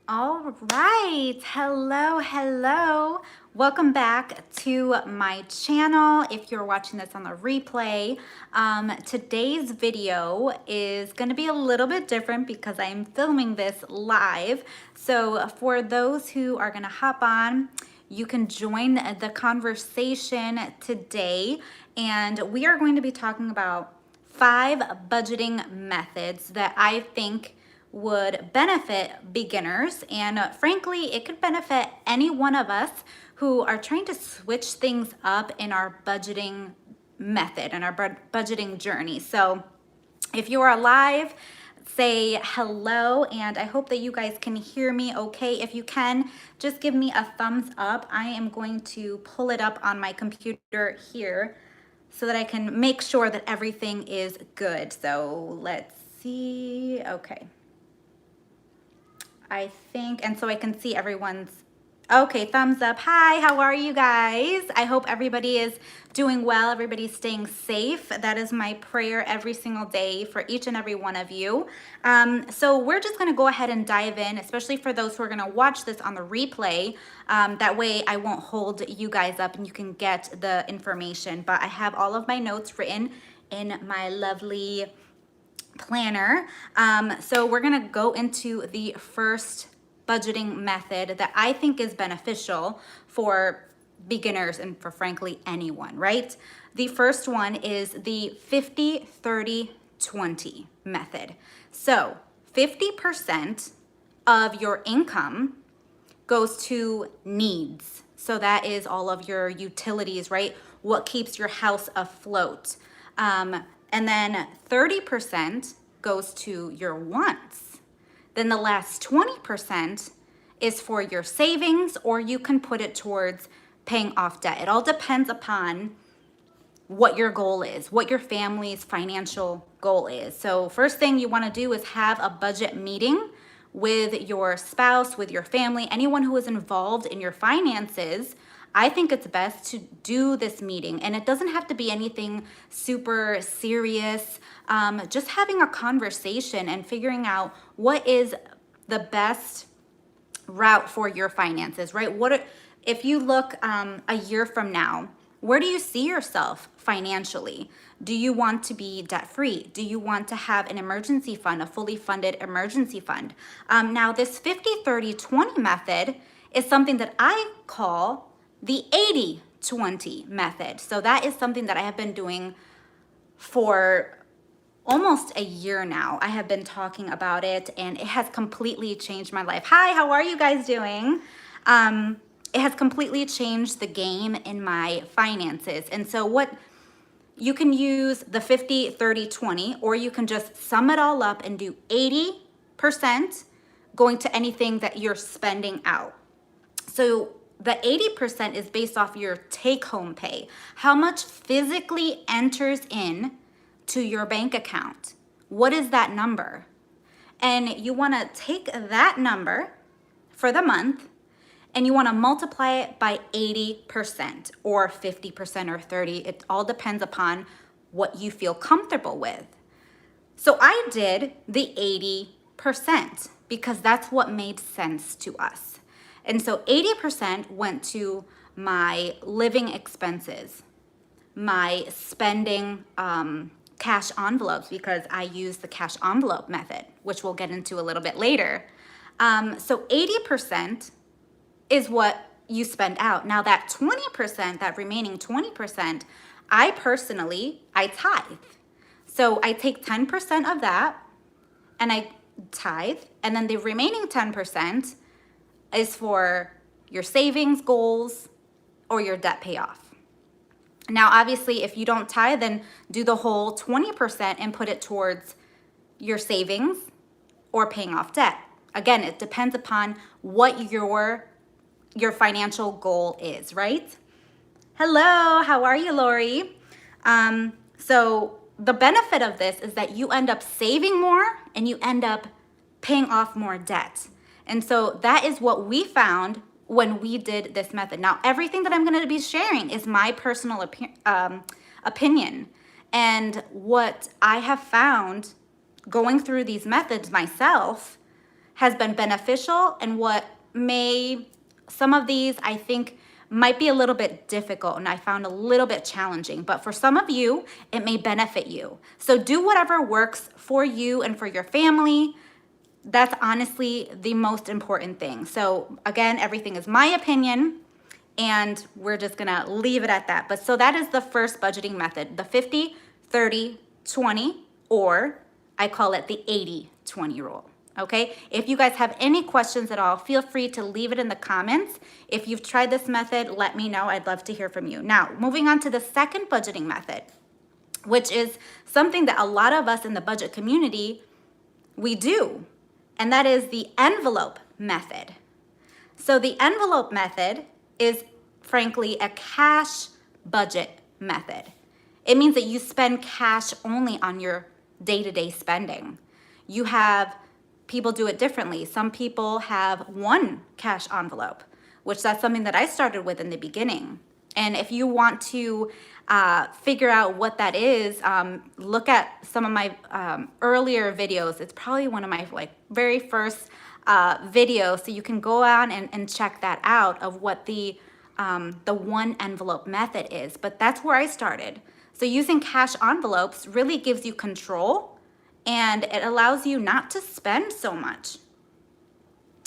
All right, hello. Welcome back to my channel. If you're watching this on the replay, today's video is gonna be a little bit different because I'm filming this live. So for those who are gonna hop on, you can join the conversation today. And we are going to be talking about 5 budgeting methods that I think would benefit beginners, and frankly it could benefit any one of us who are trying to switch things up in our budgeting method and our budgeting journey. So if you are live, say hello, and I hope that you guys can hear me okay. If you can, just give me a thumbs up. I am going to pull it up on my computer here so that I can make sure that everything is good. So let's see. Okay, I think, and so I can see everyone's, okay, thumbs up. Hi, how are you guys? I hope everybody is doing well, everybody's staying safe. That is my prayer every single day for each and every one of you. So we're just gonna go ahead and dive in, especially for those who are gonna watch this on the replay. That way I won't hold you guys up and you can get the information. But I have all of my notes written in my lovely planner. So we're gonna go into the first budgeting method that I think is beneficial for beginners and for frankly anyone, right? The first one is the 50-30-20 method. So 50% of your income goes to needs. So that is all of your utilities, right? What keeps your house afloat. And then 30% goes to your wants. Then the last 20% is for your savings, or you can put it towards paying off debt. It all depends upon what your goal is, what your family's financial goal is. So first thing you want to do is have a budget meeting with your spouse, with your family, anyone who is involved in your finances. I think it's best to do this meeting, and it doesn't have to be anything super serious. Just having a conversation and figuring out what is the best route for your finances, right? If you look a year from now, where do you see yourself financially? Do you want to be debt-free? Do you want to have an emergency fund, a fully funded emergency fund? Now, this 50-30-20 method is something that I call the 80-20 method. So that is something that I have been doing for almost a year now. I have been talking about it and it has completely changed my life. Hi, how are you guys doing? It has completely changed the game in my finances. And so you can use the 50-30-20, or you can just sum it all up and do 80% going to anything that you're spending out. So the 80% is based off your take-home pay. How much physically enters in to your bank account? What is that number? And you want to take that number for the month and you want to multiply it by 80% or 50% or 30. It all depends upon what you feel comfortable with. So I did the 80% because that's what made sense to us. And so 80% went to my living expenses, my spending cash envelopes, because I use the cash envelope method, which we'll get into a little bit later. So 80% is what you spend out. Now that 20%, that remaining 20%, I tithe. So I take 10% of that and I tithe, and then the remaining 10% is for your savings goals or your debt payoff. Now, obviously, if you don't tithe, then do the whole 20% and put it towards your savings or paying off debt. Again, it depends upon what your financial goal is, right? Hello, how are you, Lori? So the benefit of this is that you end up saving more and you end up paying off more debt. And so that is what we found when we did this method. Now, everything that I'm going to be sharing is my personal opinion. And what I have found going through these methods myself has been beneficial and what some of these I think might be a little bit difficult and I found a little bit challenging, but for some of you, it may benefit you. So do whatever works for you and for your family. That's honestly the most important thing. So again, everything is my opinion and we're just gonna leave it at that. But so that is the first budgeting method, the 50, 30, 20, or I call it the 80-20 rule. Okay, if you guys have any questions at all, feel free to leave it in the comments. If you've tried this method, let me know. I'd love to hear from you. Now, moving on to the second budgeting method, which is something that a lot of us in the budget community, we do, and that is the envelope method. So the envelope method is frankly a cash budget method. It means that you spend cash only on your day-to-day spending. You have people do it differently. Some people have one cash envelope, which that's something that I started with in the beginning. And if you want to figure out what that is, look at some of my earlier videos. It's probably one of my very first videos, so you can go on and check that out of what the one envelope method is. But that's where I started. So using cash envelopes really gives you control and it allows you not to spend so much.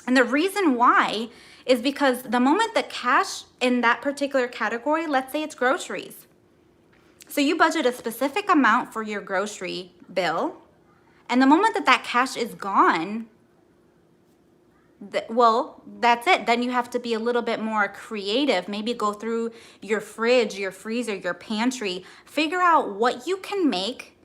And the reason why is because the moment that cash in that particular category, let's say it's groceries. So you budget a specific amount for your grocery bill, and the moment that cash is gone, well, that's it. Then you have to be a little bit more creative. Maybe go through your fridge, your freezer, your pantry, figure out what you can make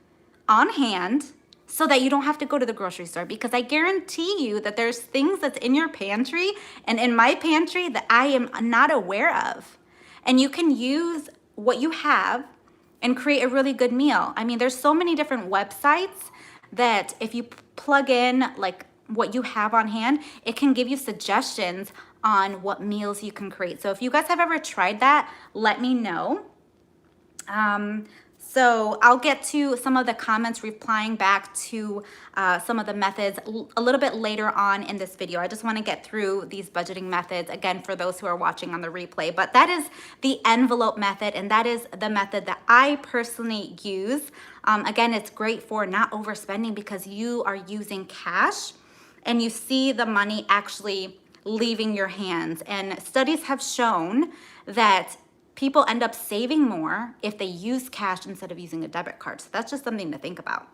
on hand so that you don't have to go to the grocery store, because I guarantee you that there's things that's in your pantry and in my pantry that I am not aware of. And you can use what you have and create a really good meal. I mean, there's so many different websites that if you plug in like what you have on hand, it can give you suggestions on what meals you can create. So if you guys have ever tried that, let me know. So I'll get to some of the comments replying back to some of the methods a little bit later on in this video. I just want to get through these budgeting methods again for those who are watching on the replay. But that is the envelope method, and that is the method that I personally use. Again, it's great for not overspending because you are using cash and you see the money actually leaving your hands. And studies have shown that people end up saving more if they use cash instead of using a debit card. So that's just something to think about.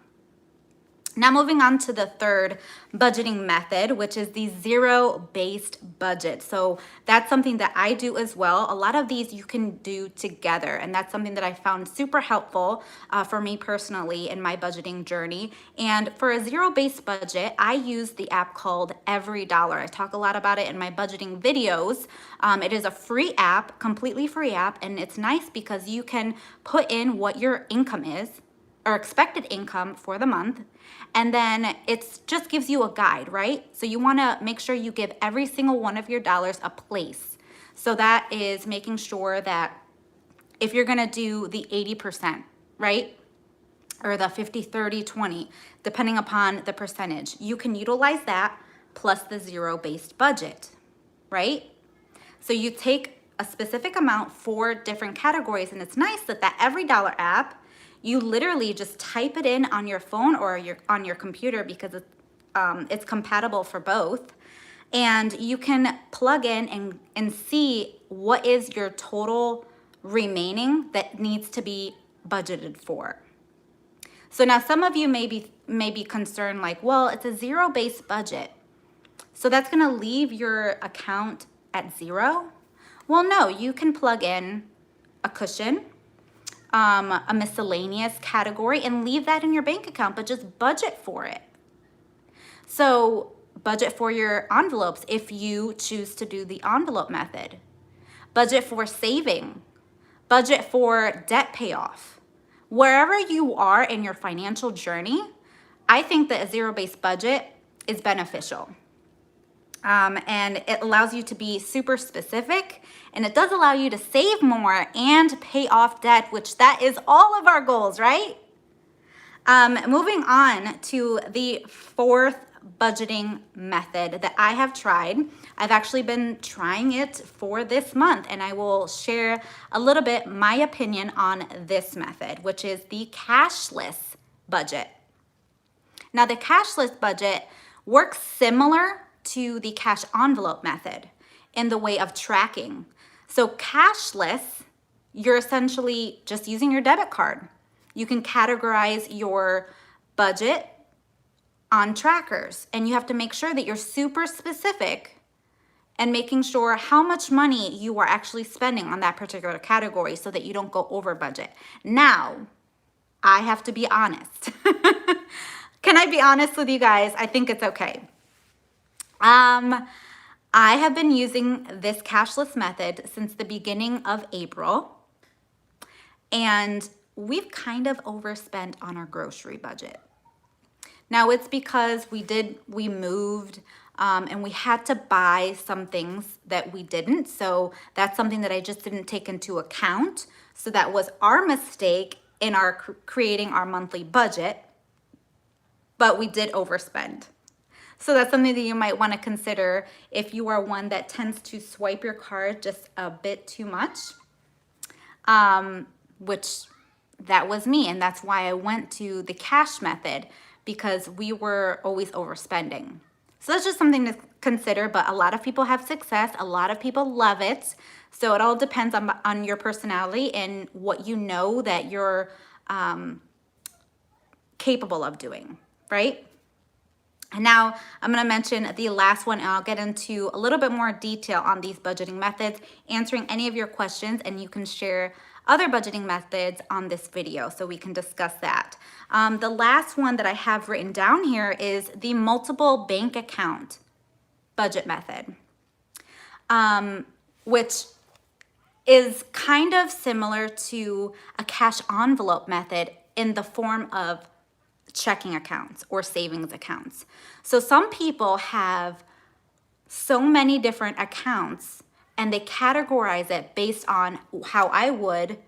Now moving on to the third budgeting method, which is the zero-based budget. So that's something that I do as well. A lot of these you can do together, and that's something that I found super helpful for me personally in my budgeting journey. And for a zero-based budget, I use the app called Every Dollar. I talk a lot about it in my budgeting videos. It is a free app, completely free app, and it's nice because you can put in what your income is, or expected income for the month, and then it just gives you a guide, right? So you want to make sure you give every single one of your dollars a place. So that is making sure that if you're going to do the 80%, right? Or the 50, 30, 20, depending upon the percentage, you can utilize that plus the zero-based budget, right? So you take a specific amount for different categories, and it's nice that that Every Dollar app, you literally just type it in on your phone or on your computer because it's compatible for both. And you can plug in and see what is your total remaining that needs to be budgeted for. So now some of you may be concerned like, well, it's a zero-based budget, so that's going to leave your account at zero. Well, no, you can plug in a cushion, a miscellaneous category, and leave that in your bank account, but just budget for it. So budget for your envelopes if you choose to do the envelope method. Budget for saving. Budget for debt payoff. Wherever you are in your financial journey, I think that a zero-based budget is beneficial. And it allows you to be super specific, and it does allow you to save more and pay off debt, which that is all of our goals, right? Moving on to the fourth budgeting method that I have tried. I've actually been trying it for this month, and I will share a little bit my opinion on this method, which is the cashless budget. Now, the cashless budget works similar to the cash envelope method in the way of tracking. So cashless, you're essentially just using your debit card. You can categorize your budget on trackers, and you have to make sure that you're super specific and making sure how much money you are actually spending on that particular category so that you don't go over budget. Now, I have to be honest. Can I be honest with you guys? I think it's okay. I have been using this cashless method since the beginning of April, and we've kind of overspent on our grocery budget. Now, it's because we moved and we had to buy some things that we didn't. So that's something that I just didn't take into account. So that was our mistake in our creating our monthly budget, but we did overspend. So that's something that you might want to consider if you are one that tends to swipe your card just a bit too much, which that was me. And that's why I went to the cash method, because we were always overspending. So that's just something to consider, but a lot of people have success. A lot of people love it. So it all depends on your personality and what you know that you're capable of doing, right? And now I'm going to mention the last one, and I'll get into a little bit more detail on these budgeting methods, answering any of your questions, and you can share other budgeting methods on this video so we can discuss that. The last one that I have written down here is the multiple bank account budget method, which is kind of similar to a cash envelope method in the form of checking accounts or savings accounts. So some people have so many different accounts and they categorize it based on how I would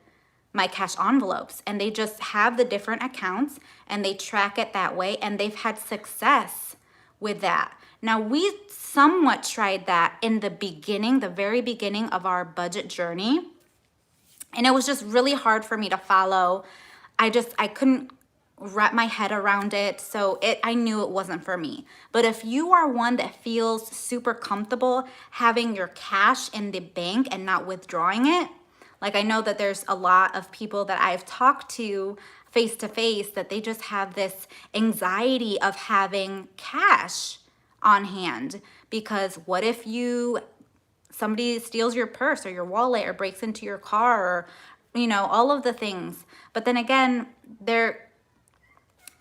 my cash envelopes, and they just have the different accounts and they track it that way, and they've had success with that. Now, we somewhat tried that in the beginning, the very beginning of our budget journey, and it was just really hard for me to follow. I couldn't wrap my head around it, so I knew it wasn't for me. But if you are one that feels super comfortable having your cash in the bank and not withdrawing it, like I know that there's a lot of people that I've talked to face to face that they just have this anxiety of having cash on hand, because what if somebody steals your purse or your wallet or breaks into your car, or all of the things. But then again,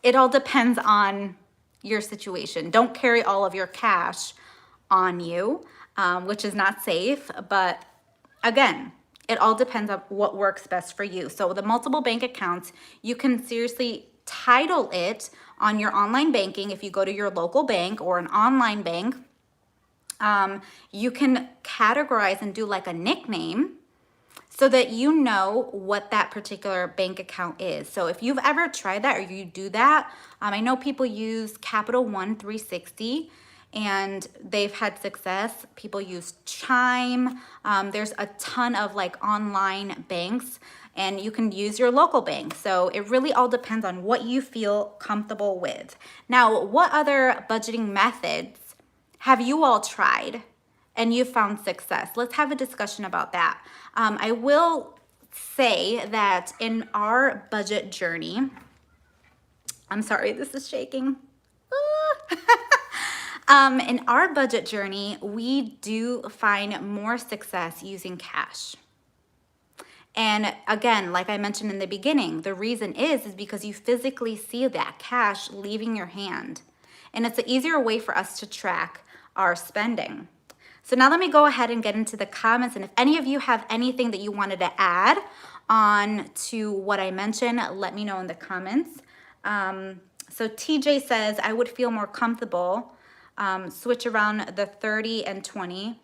it all depends on your situation. Don't carry all of your cash on you, which is not safe. But again, it all depends on what works best for you. So the multiple bank accounts, you can seriously title it on your online banking. If you go to your local bank or an online bank, you can categorize and do like a nickname so that you know what that particular bank account is. So if you've ever tried that or you do that, I know people use Capital One 360 and they've had success. People use Chime. There's a ton of like online banks, and you can use your local bank. So it really all depends on what you feel comfortable with. Now, what other budgeting methods have you all tried and you found success? Let's have a discussion about that. I will say that in our budget journey, I'm sorry, this is shaking. In our budget journey, we do find more success using cash. And again, like I mentioned in the beginning, the reason is because you physically see that cash leaving your hand. And it's an easier way for us to track our spending. So now let me go ahead and get into the comments. And if any of you have anything that you wanted to add on to what I mentioned, let me know in the comments. So TJ says, I would feel more comfortable, switch around the 30 and 20.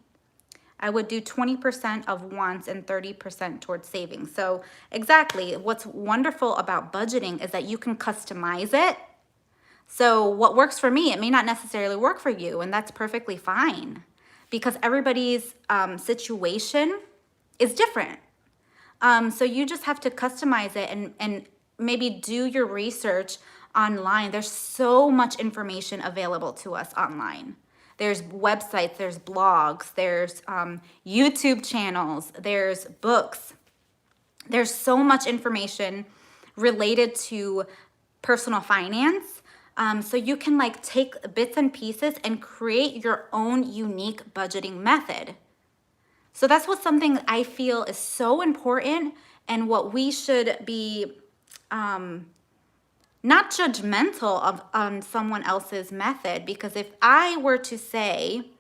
I would do 20% of wants and 30% towards savings. So exactly, what's wonderful about budgeting is that you can customize it So what works for me, it may not necessarily work for you, and that's perfectly fine because everybody's situation is different. So you just have to customize it and maybe do your research online. There's so much information available to us online. There's websites, there's blogs, there's YouTube channels, there's books. There's so much information related to personal finance. So you can like take bits and pieces and create your own unique budgeting method. So that's what something I feel is so important and what we should be not judgmental of on someone else's method. Because if I were to say,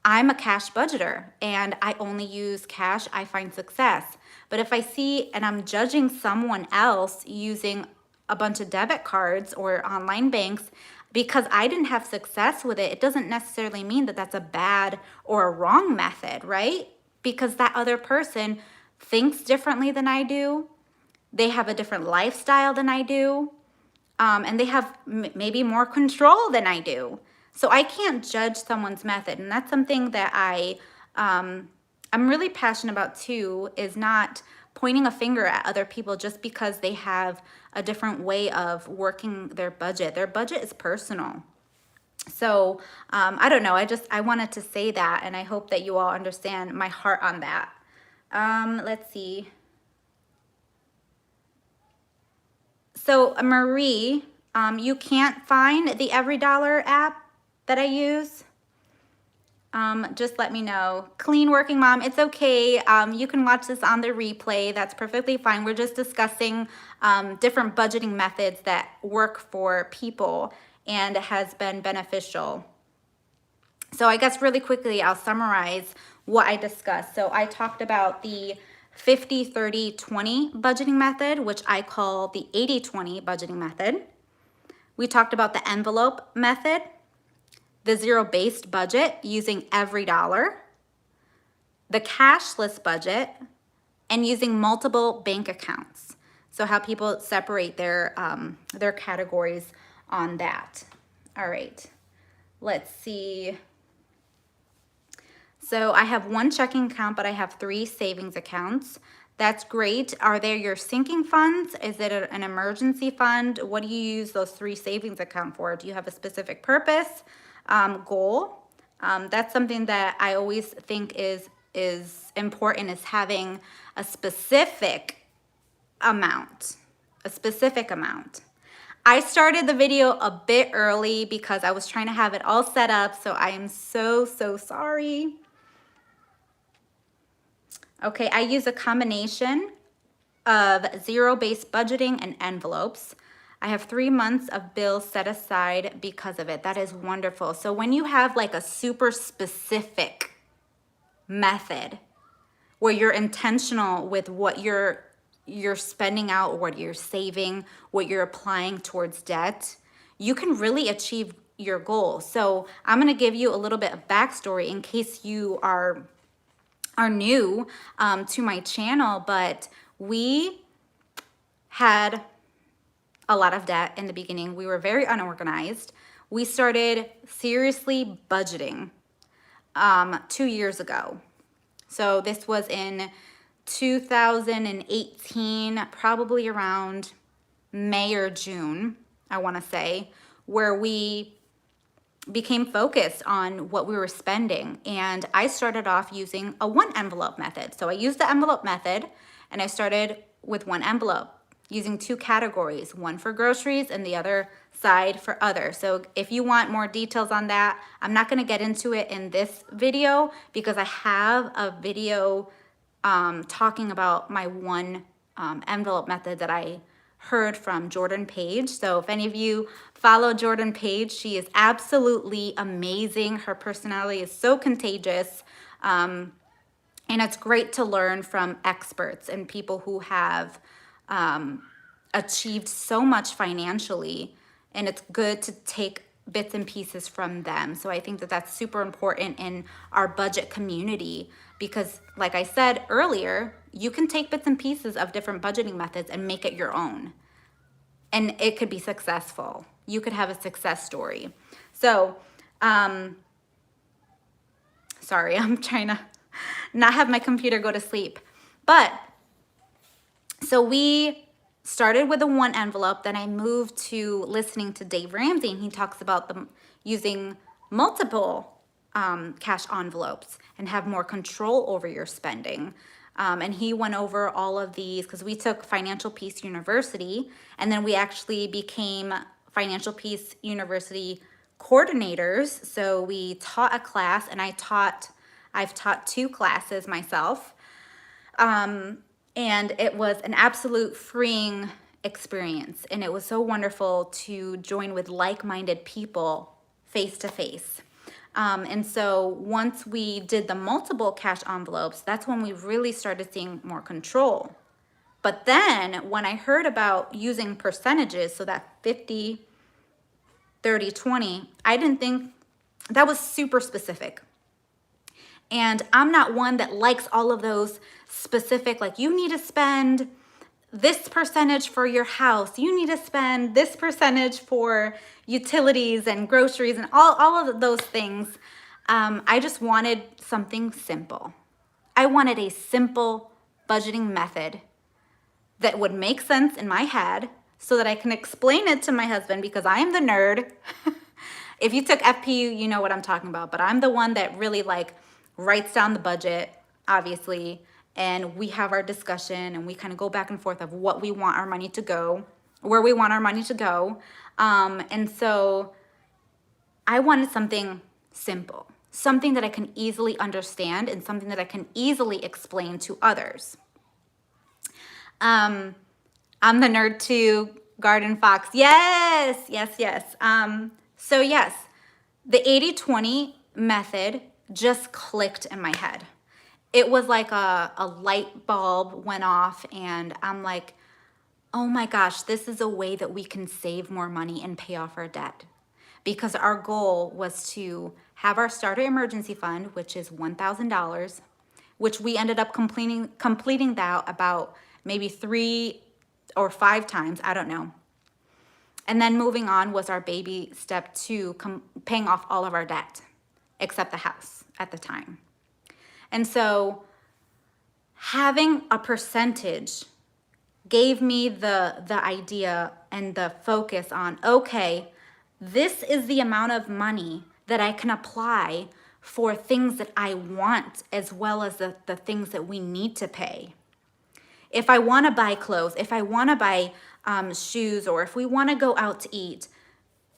I'm a cash budgeter and I only use cash, I find success. But if I see and I'm judging someone else using a bunch of debit cards or online banks because I didn't have success with it, it doesn't necessarily mean that that's a bad or a wrong method, right? Because that other person thinks differently than I do. They have a different lifestyle than I do. And they have maybe more control than I do. So I can't judge someone's method. And that's something that I'm really passionate about too, is not pointing a finger at other people just because they have a different way of working their budget. Their budget is personal. So I don't know. I wanted to say that, and I hope that you all understand my heart on that. Let's see. So Marie, you can't find the Every Dollar app that I use. Just let me know. Clean Working Mom, it's okay. You can watch this on the replay. That's perfectly fine. We're just discussing different budgeting methods that work for people and has been beneficial. So I guess really quickly, I'll summarize what I discussed. So I talked about the 50-30-20 budgeting method, which I call the 80-20 budgeting method. We talked about the envelope method, the zero-based budget using every dollar, the cashless budget, and using multiple bank accounts. So how people separate their categories on that. All right, let's see. So I have one checking account, but I have 3 savings accounts. That's great. Are they your sinking funds? Is it an emergency fund? What do you use those 3 savings accounts for? Do you have a specific purpose, goal? That's something that I always think is important, is having a specific amount, I started the video a bit early because I was trying to have it all set up, so I am so sorry. Okay, I use a combination of zero-based budgeting and envelopes. I have 3 months of bills set aside because of it. That is wonderful. So when you have like a super specific method where you're intentional with what you're spending out, what you're saving, what you're applying towards debt, you can really achieve your goal. So I'm gonna give you a little bit of backstory in case you are new to my channel, but we had a lot of debt in the beginning. We were very unorganized. We started seriously budgeting 2 years ago. So this was in 2018, probably around May or June, I want to say, where we became focused on what we were spending. And I started off using a 1 envelope method. So I used the envelope method and I started with 1 envelope using 2 categories, one for groceries and the other side for other. So if you want more details on that, I'm not going to get into it in this video because I have a video talking about my 1 envelope method that I heard from Jordan Page. So if any of you follow Jordan Page, she is absolutely amazing. Her personality is so contagious. And it's great to learn from experts and people who have achieved so much financially. And it's good to take bits and pieces from them. So I think that that's super important in our budget community because, like I said earlier, you can take bits and pieces of different budgeting methods and make it your own. and it could be successful. You could have a success story. So, sorry, I'm trying to not have my computer go to sleep. But so we started with a 1 envelope, then I moved to listening to Dave Ramsey, and he talks about using multiple cash envelopes and have more control over your spending. And he went over all of these because we took Financial Peace University, and then we actually became Financial Peace University coordinators. So we taught a class, and I've taught 2 classes myself. And it was an absolute freeing experience. And it was so wonderful to join with like-minded people face to face. And so once we did the multiple cash envelopes, that's when we really started seeing more control. But then when I heard about using percentages, so that 50, 30, 20, I didn't think that was super specific. And I'm not one that likes all of those specific, like you need to spend this percentage for your house. You need to spend this percentage for utilities and groceries and all of those things. I just wanted something simple. I wanted a simple budgeting method that would make sense in my head so that I can explain it to my husband, because I am the nerd. If you took FPU, you know what I'm talking about, but I'm the one that really like writes down the budget, obviously, and we have our discussion and we kind of go back and forth of what we want our money to go, where we want our money to go. And so I wanted something simple, something that I can easily understand and something that I can easily explain to others. I'm the nerd too, Garden Fox. Yes. So yes, the 80-20 method just clicked in my head. It was like a light bulb went off, and I'm like, oh my gosh, this is a way that we can save more money and pay off our debt. Because our goal was to have our starter emergency fund, which is $1,000, which we ended up completing that about maybe 3 or 5 times, I don't know. And then moving on was our baby step 2, paying off all of our debt, except the house at the time. And so having a percentage gave me the idea and the focus on, okay, this is the amount of money that I can apply for things that I want, as well as the things that we need to pay. If I want to buy clothes, if I want to buy shoes, or if we want to go out to eat,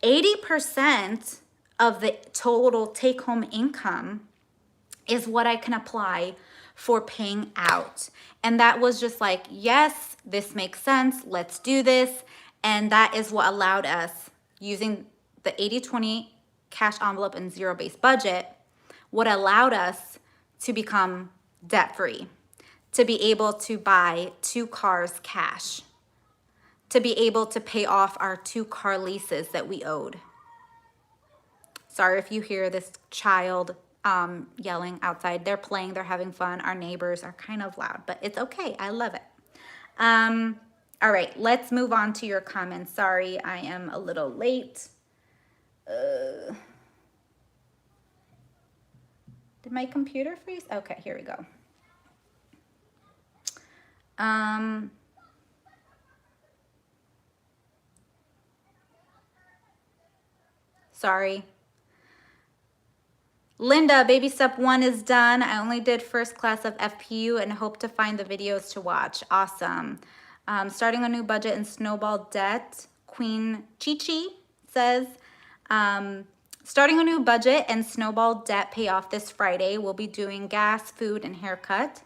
80% of the total take-home income is what I can apply for paying out. And that was just like, yes, this makes sense. Let's do this. And that is what allowed us, using the 80-20 cash envelope and zero-based budget, what allowed us to become debt-free, to be able to buy 2 cars cash, to be able to pay off our 2 car leases that we owed. Sorry if you hear this child yelling outside. They're playing, they're having fun. Our neighbors are kind of loud, but it's okay. I love it. All right, let's move on to your comments. Sorry, I am a little late. Did my computer freeze? Okay, here we go. Sorry. Linda, baby step 1 is done. I only did first class of FPU and hope to find the videos to watch. Awesome. Starting a new budget and snowball debt. Queen Chichi says, starting a new budget and snowball debt payoff this Friday. We'll be doing gas, food, and haircut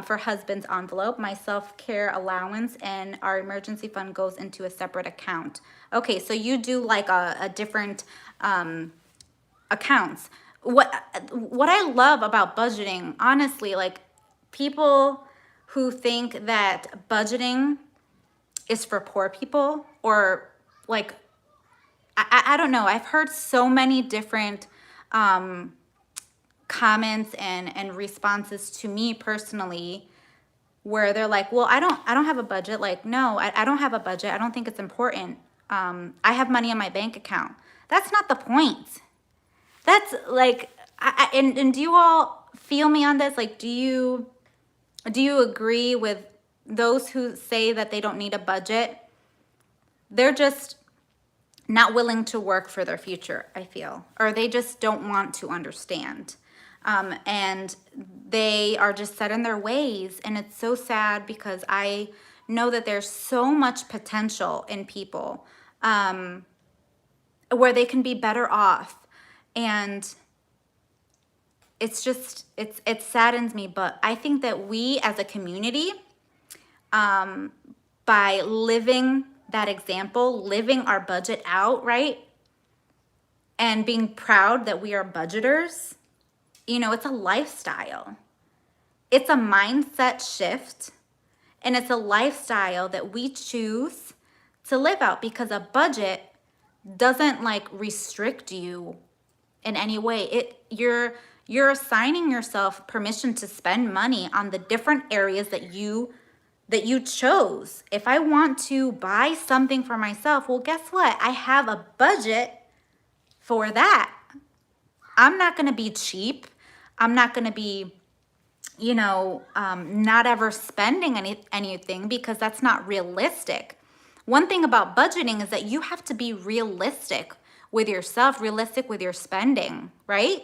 for husband's envelope. My self-care allowance and our emergency fund goes into a separate account. Okay, so you do like a different accounts. What I love about budgeting, honestly, like people who think that budgeting is for poor people, or like, I don't know. I've heard so many different comments and responses to me personally where they're like, well, I don't have a budget. Like, no, I don't have a budget. I don't think it's important. I have money in my bank account. That's not the point. That's like, and do you all feel me on this? Like, do you agree with those who say that they don't need a budget? They're just not willing to work for their future, I feel, or they just don't want to understand. And they are just set in their ways. And it's so sad because I know that there's so much potential in people where they can be better off. And it's just, it saddens me, but I think that we as a community, by living that example, living our budget out, right? And being proud that we are budgeters, you know, it's a lifestyle. It's a mindset shift, and it's a lifestyle that we choose to live out, because a budget doesn't like restrict you in any way. You're assigning yourself permission to spend money on the different areas that you chose. If I want to buy something for myself, well, guess what? I have a budget for that. I'm not going to be cheap. I'm not going to be, you know, not ever spending anything, because that's not realistic. One thing about budgeting is that you have to be realistic with yourself, realistic with your spending, right?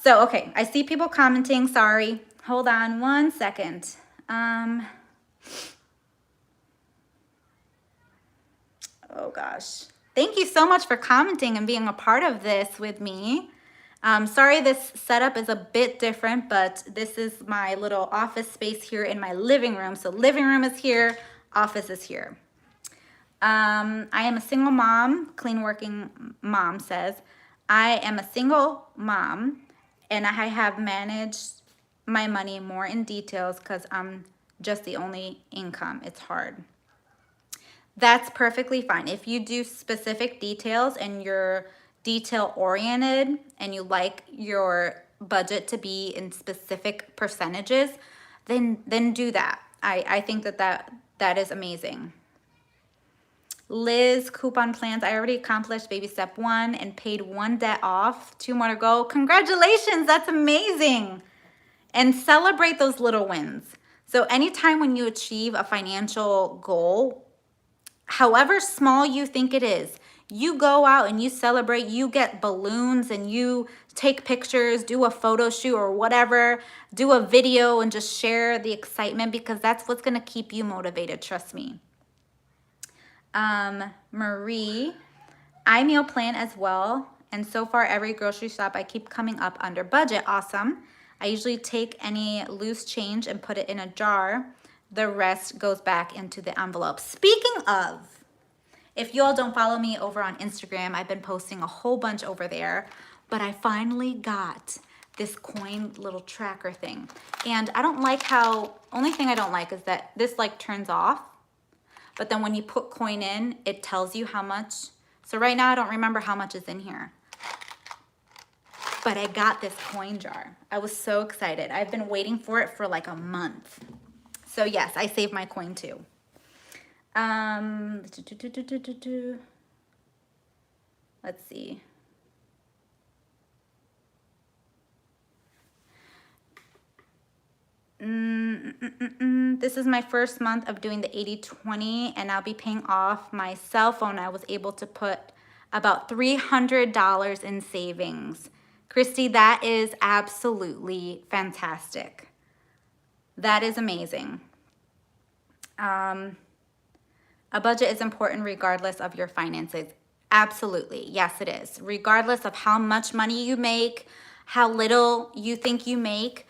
So, okay, I see people commenting. Sorry. Hold on one second. Oh gosh. Thank you so much for commenting and being a part of this with me. Sorry this setup is a bit different, but this is my little office space here in my living room. So living room is here, office is here. I am a single mom, clean working mom says. I am a single mom, and I have managed my money more in details because I'm just the only income. It's hard. That's perfectly fine. If you do specific details and you're detail oriented and you like your budget to be in specific percentages, then do that. I think that is amazing. Liz, coupon plans. I already accomplished baby step 1 and paid 1 debt off. 2 more to go. Congratulations. That's amazing. And celebrate those little wins. So anytime when you achieve a financial goal, however small you think it is, you go out and you celebrate, you get balloons and you take pictures, do a photo shoot or whatever, do a video and just share the excitement, because that's what's going to keep you motivated. Trust me. Marie, I meal plan as well. And so far, every grocery shop, I keep coming up under budget. Awesome. I usually take any loose change and put it in a jar. The rest goes back into the envelope. Speaking of, if you all don't follow me over on Instagram, I've been posting a whole bunch over there, but I finally got this coin little tracker thing. And I don't like how, only thing I don't like is that this like turns off, but then when you put coin in, it tells you how much. So right now I don't remember how much is in here, but I got this coin jar. I was so excited. I've been waiting for it for like a month. So yes, I saved my coin too. Let's see. This is my first month of doing the 80-20, and I'll be paying off my cell phone. I was able to put about $300 in savings. Christy, that is absolutely fantastic. That is amazing. A budget is important regardless of your finances. Absolutely. Yes, it is. Regardless of how much money you make, how little you think you make,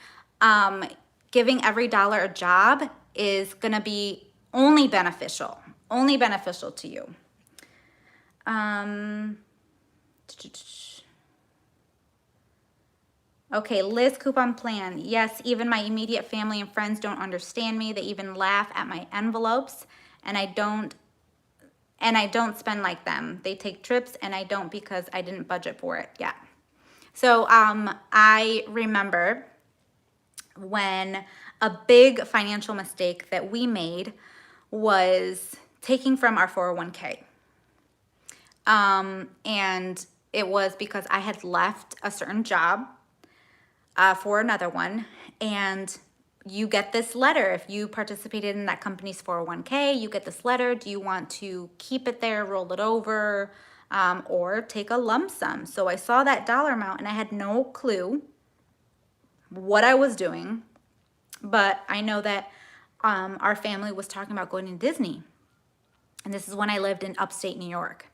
giving every dollar a job is going to be only beneficial to you. Okay, Liz, coupon plan. Yes, even my immediate family and friends don't understand me. They even laugh at my envelopes, and I don't spend like them. They take trips and I don't, because I didn't budget for it. Yeah. So I remember when a big financial mistake that we made was taking from our 401k. And it was because I had left a certain job for another one. And you get this letter. If you participated in that company's 401k, you get this letter. Do you want to keep it there, roll it over, or take a lump sum? So I saw that dollar amount and I had no clue what I was doing. But I know that our family was talking about going to Disney. And this is when I lived in upstate New York.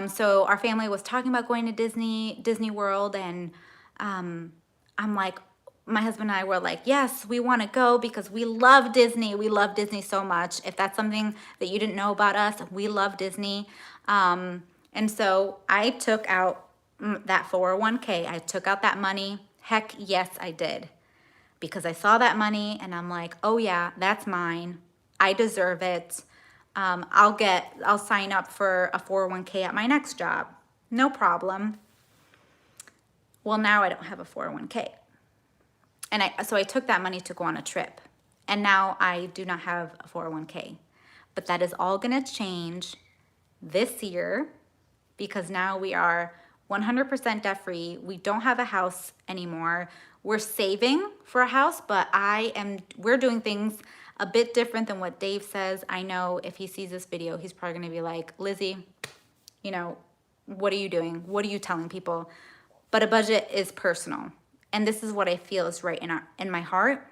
So our family was talking about going to Disney World, and I'm like, my husband and I were like, yes, we want to go because we love Disney. We love Disney so much. If that's something that you didn't know about us, we love Disney. And so I took out that 401k. I took out that money. Heck yes, I did. Because I saw that money and I'm like, oh yeah, that's mine. I deserve it. I'll sign up for a 401k at my next job. No problem. Well, now I don't have a 401k. And so I took that money to go on a trip. And now I do not have a 401k. But that is all gonna change this year because now we are 100% debt free. We don't have a house anymore. We're saving for a house, but we're doing things a bit different than what Dave says. I know if he sees this video, he's probably gonna be like, Lizzie, what are you doing? What are you telling people? But a budget is personal. And this is what I feel is right in my heart.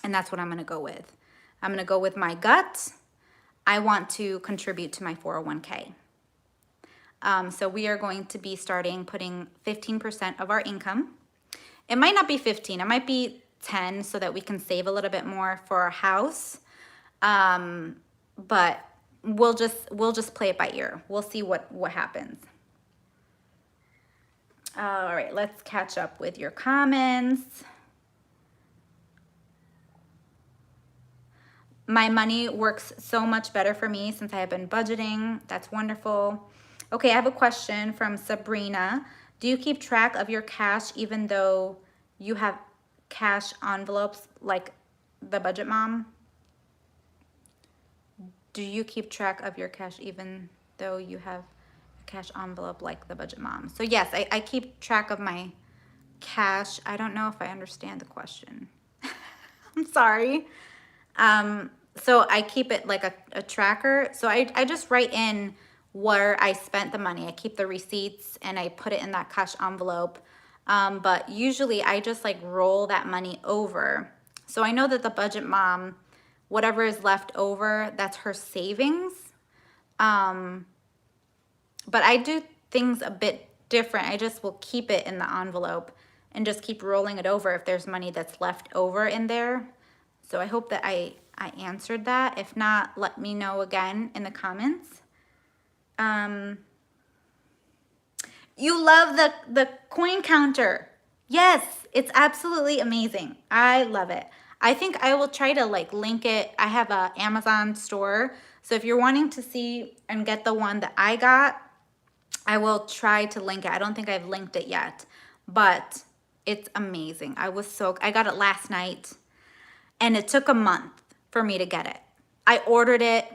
And that's what I'm gonna go with. I'm gonna go with my gut. I want to contribute to my 401k. So we are going to be starting putting 15% of our income. It might not be 15, it might be 10 so that we can save a little bit more for our house. But we'll just play it by ear. We'll see what happens. All right, let's catch up with your comments. My money works so much better for me since I have been budgeting. That's wonderful. Okay, I have a question from Sabrina. Do you keep track of your cash even though you have cash envelopes like the budget mom? Do you keep track of your cash even though you have a cash envelope like the budget mom? So yes, I keep track of my cash. I don't know if I understand the question. I'm sorry. So I keep it like a tracker. So I just write in where I spent the money. I keep the receipts and I put it in that cash envelope. But usually I just like roll that money over. So I know that the budget mom, whatever is left over, that's her savings. But I do things a bit different. I just will keep it in the envelope and just keep rolling it over if there's money that's left over in there. So I hope that I answered that. If not, let me know again in the comments. You love the coin counter. Yes, it's absolutely amazing. I love it. I think I will try to like link it. I have a Amazon store. So if you're wanting to see and get the one that I got, I will try to link it. I don't think I've linked it yet, but it's amazing. I got it last night and it took a month for me to get it. I ordered it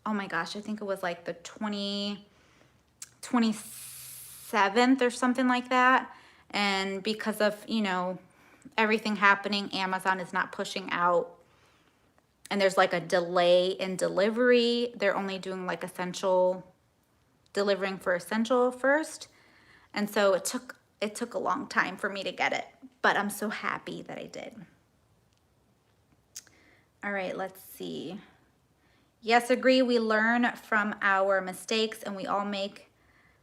oh my gosh, I think it was like the 27th or something like that. And because of, everything happening, Amazon is not pushing out. And there's like a delay in delivery. They're only doing like delivering for essential first. And so it took a long time for me to get it, but I'm so happy that I did. All right, let's see. Yes, agree. We learn from our mistakes and we all make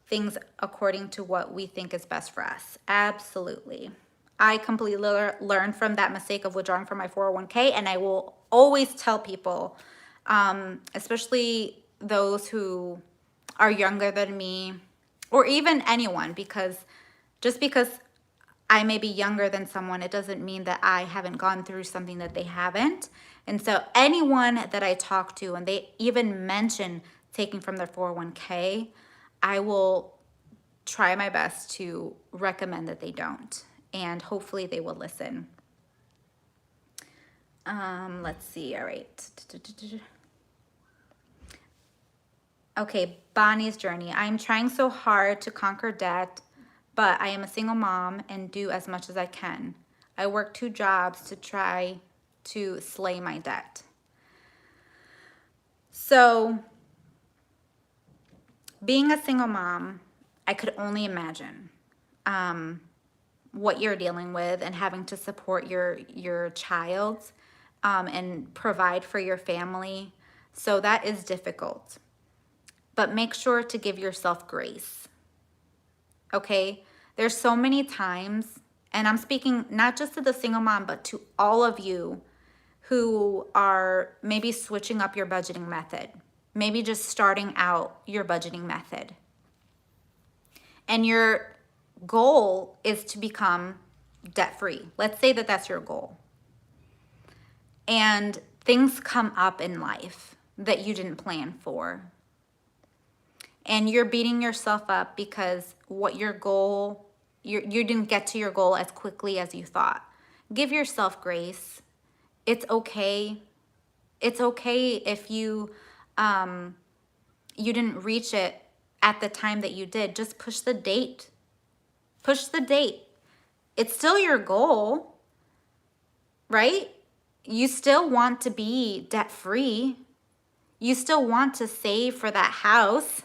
things according to what we think is best for us. Absolutely. I completely learned from that mistake of withdrawing from my 401k, and I will always tell people, especially those who are younger than me, or even anyone, because just because I may be younger than someone, it doesn't mean that I haven't gone through something that they haven't. And so anyone that I talk to and they even mention taking from their 401k, I will try my best to recommend that they don't. And hopefully they will listen. Let's see. All right. Okay, Bonnie's journey. I'm trying so hard to conquer debt, but I am a single mom and do as much as I can. I work 2 jobs to try to slay my debt. So, being a single mom, I could only imagine what you're dealing with and having to support your child and provide for your family. So that is difficult. But make sure to give yourself grace. Okay? There's so many times, and I'm speaking not just to the single mom, but to all of you who are maybe switching up your budgeting method, maybe just starting out your budgeting method. And your goal is to become debt-free. Let's say that that's your goal. And things come up in life that you didn't plan for. And you're beating yourself up because you didn't get to your goal as quickly as you thought. Give yourself grace. It's okay. It's okay if you didn't reach it at the time that you did. Just push the date. Push the date. It's still your goal, right? You still want to be debt-free. You still want to save for that house.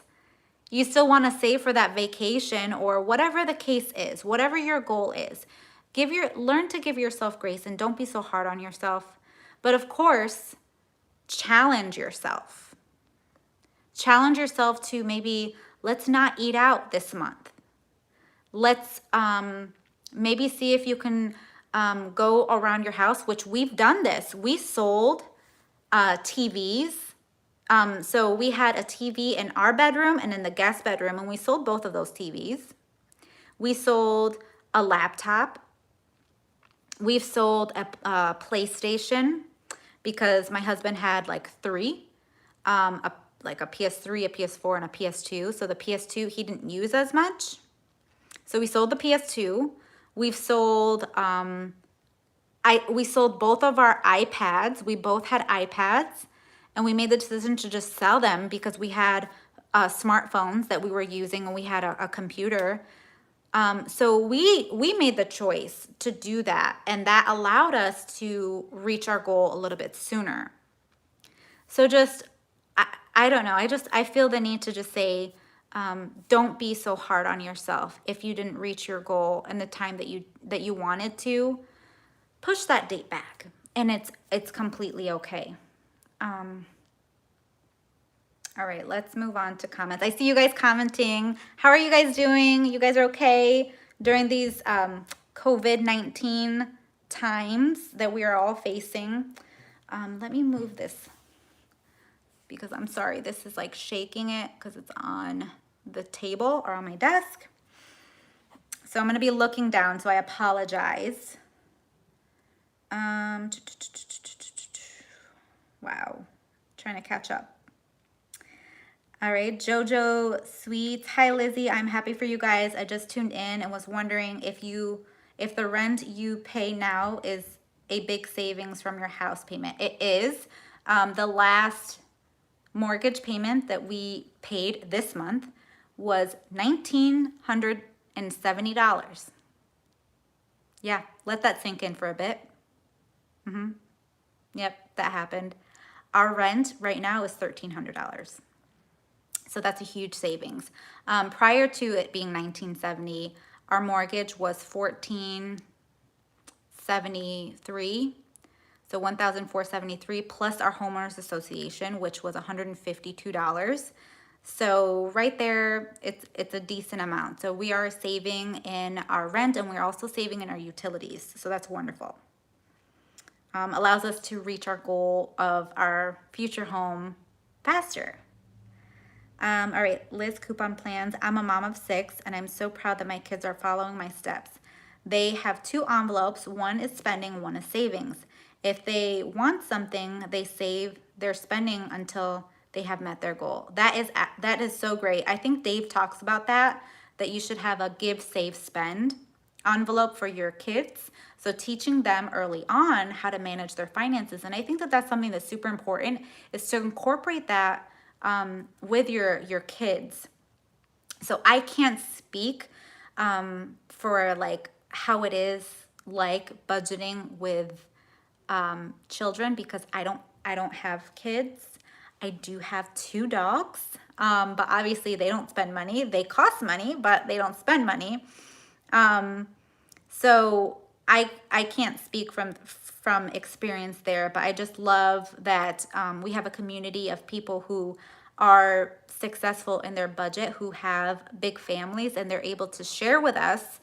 You still want to save for that vacation or whatever the case is, whatever your goal is. Learn to give yourself grace and don't be so hard on yourself. But of course, challenge yourself. Challenge yourself to maybe, let's not eat out this month. Let's maybe see if you can go around your house, which we've done this. We sold TVs. So we had a TV in our bedroom and in the guest bedroom, and we sold both of those TVs. We sold a laptop. We've sold a PlayStation because my husband had like 3, like a PS3, a PS4, and a PS2. So the PS2 he didn't use as much. So we sold the PS2. We've sold, we sold both of our iPads. We both had iPads. And we made the decision to just sell them because we had smartphones that we were using and we had a computer. So we made the choice to do that. And that allowed us to reach our goal a little bit sooner. So I don't know. I feel the need to just say, don't be so hard on yourself if you didn't reach your goal in the time that you wanted to. Push that date back, and it's completely okay. All right, let's move on to comments. I see you guys commenting. How are you guys doing? You guys are okay during these COVID-19 times that we are all facing? Let me move this because I'm sorry, this is like shaking it because it's on the table or on my desk. So I'm gonna be looking down, so I apologize. Wow, trying to catch up. All right, Jojo Sweets. Hi, Lizzie. I'm happy for you guys. I just tuned in and was wondering if the rent you pay now is a big savings from your house payment. It is. The last mortgage payment that we paid this month was $1,970. Yeah, let that sink in for a bit. Yep, that happened. Our rent right now is $1,300. So that's a huge savings. Prior to it being $1,970, our mortgage was $1,473. So $1,473 plus our homeowners association, which was $152. So right there, it's a decent amount. So we are saving in our rent and we're also saving in our utilities. So that's wonderful. Allows us to reach our goal of our future home faster. All right, Liz Coupon Plans. I'm a mom of 6 and I'm so proud that my kids are following my steps. They have 2 envelopes. One is spending, one is savings. If they want something, they save their spending until they have met their goal. That is so great. I think Dave talks about that you should have a give, save, spend envelope for your kids. So teaching them early on how to manage their finances. And I think that that's something that's super important, is to incorporate that with your kids. So I can't speak for like how it is like budgeting with children, because I don't have kids. I do have 2 dogs, but obviously they don't spend money. They cost money, but they don't spend money. So I can't speak from experience there, but I just love that we have a community of people who are successful in their budget, who have big families, and they're able to share with us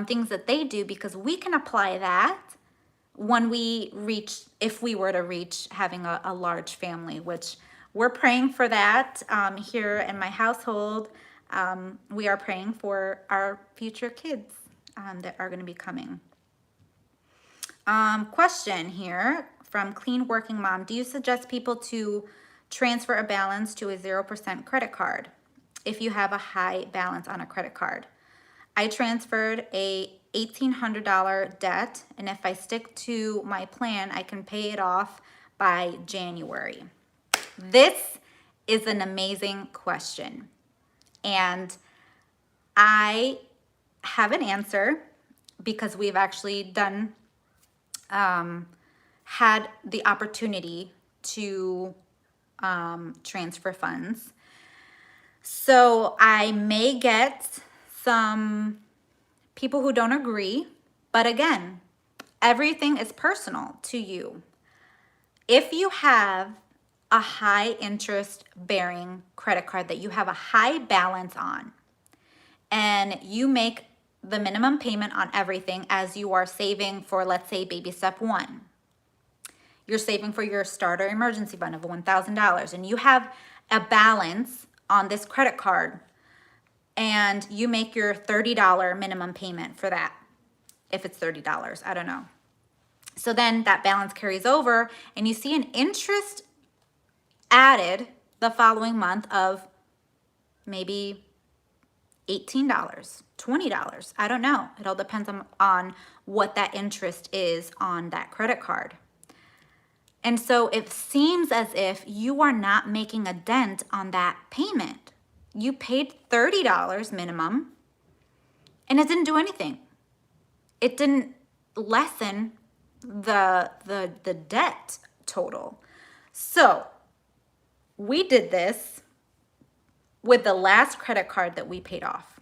things that they do, because we can apply that when we reach, if we were to reach having a large family, which we're praying for that here in my household. We are praying for our future kids that are going to be coming. Question here from Clean Working Mom. Do you suggest people to transfer a balance to a 0% credit card if you have a high balance on a credit card? I transferred a $1,800 debt, and if I stick to my plan, I can pay it off by January. This is an amazing question, and I have an answer because we've actually done had the opportunity to transfer funds. So I may get some people who don't agree, but again, everything is personal to you. If you have a high interest bearing credit card that you have a high balance on, and you make the minimum payment on everything as you are saving for, let's say, baby step 1. You're saving for your starter emergency fund of $1,000, and you have a balance on this credit card, and you make your $30 minimum payment for that. If it's $30, I don't know. So then that balance carries over, and you see an interest added the following month of maybe $18, $20. I don't know. It all depends on what that interest is on that credit card. And so it seems as if you are not making a dent on that payment. You paid $30 minimum, and it didn't do anything. It didn't lessen the debt total. So we did this with the last credit card that we paid off.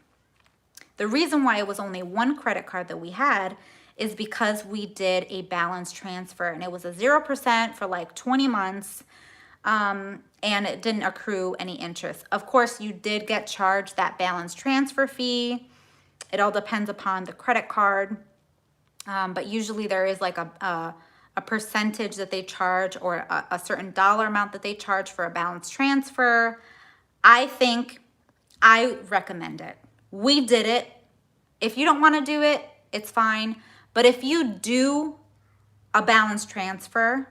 The reason why it was only one credit card that we had is because we did a balance transfer, and it was a 0% for like 20 months, and it didn't accrue any interest. Of course, you did get charged that balance transfer fee. It all depends upon the credit card, but usually there is like a percentage that they charge, or a certain dollar amount that they charge for a balance transfer. I recommend it. We did it. If you don't want to do it, it's fine. But if you do a balance transfer,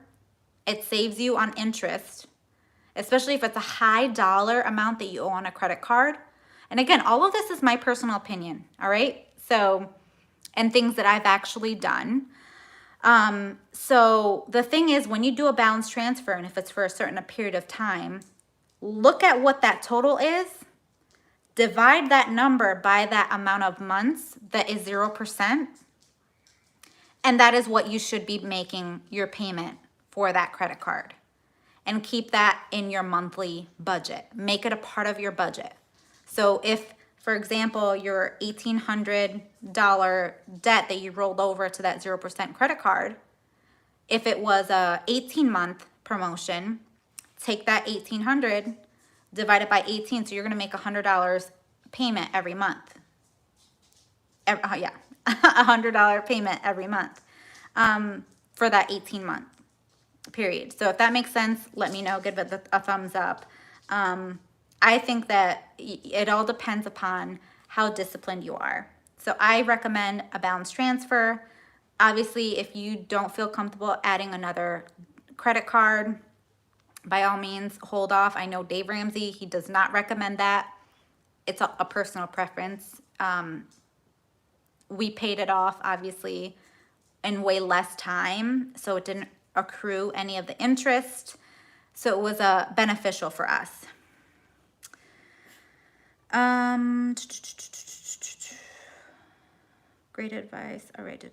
it saves you on interest, especially if it's a high dollar amount that you owe on a credit card. And again, all of this is my personal opinion, all right? So, and things that I've actually done. So the thing is, when you do a balance transfer, and if it's for a certain period of time, look at what that total is, divide that number by that amount of months that is 0%, and that is what you should be making your payment for that credit card. And keep that in your monthly budget. Make it a part of your budget. So if, for example, your $1,800 debt that you rolled over to that 0% credit card, if it was a 18-month promotion, take that $1,800, divide it by 18, so you're going to make $100 payment every month. $100 payment every month for that 18-month period. So if that makes sense, let me know. Give it a thumbs up. I think that it all depends upon how disciplined you are. So I recommend a balance transfer. Obviously, if you don't feel comfortable adding another credit card, by all means, hold off. I know Dave Ramsey, he does not recommend that. It's a personal preference. we paid it off obviously in way less time, so it didn't accrue any of the interest. So it was beneficial for us. Great advice. All right.